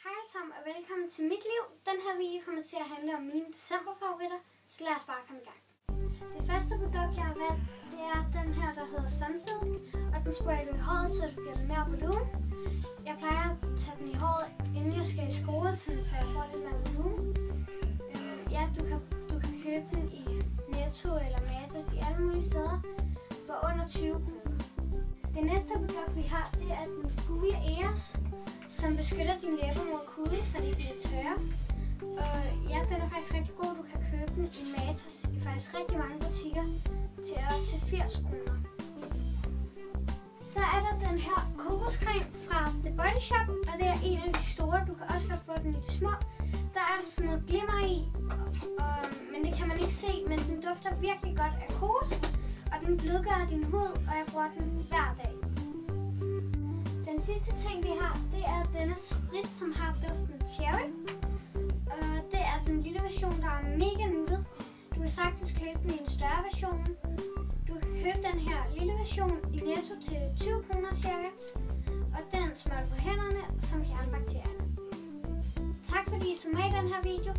Hej alle sammen og velkommen til mit liv. Den her video kommer til at handle om mine decemberfavoritter, så lad os bare komme i gang. Det første produkt jeg har valgt, det er den her, der hedder Sunsilk, og den sprayer du i håret, så du giver det mere volumen. Jeg plejer at tage den i håret, inden jeg skal i skole, så jeg får lidt mere volumen. Ja, du kan købe den i Netto eller Matas i alle mulige steder for under 20 kroner. Det næste produkt vi har, det er den gule Eos, som beskytter dine læber mod kulde, så de ikke bliver tørre. Og ja, den er faktisk rigtig god. Du kan købe den i Matas i faktisk rigtig mange butikker til op til 80 kroner. Så er der den her kokoscreme fra The Body Shop, og det er en af de store. Du kan også godt få den i de små. Der er sådan noget glimmer i, men det kan man ikke se, men den dufter virkelig godt af kokos, og den blødgør din hud, og jeg bruger den hver dag. Den sidste ting vi har, det er denne sprit, som har duften cherry. Det er den lille version, der er mega nuttet. Du kan sagtens købe den i en større version. Du kan købe den her lille version i Netto til 20 kroner cirka. Og den smører på hænderne, som fjerner bakterierne. Tak fordi I så med i den her video.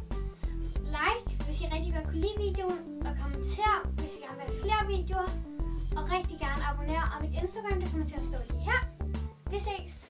Like, hvis I rigtig godt kunne lide videoen. Og kommenter, hvis I gerne vil have flere videoer. Og rigtig gerne abonnere, og mit Instagram, det kommer til at stå lige her. Vi ses!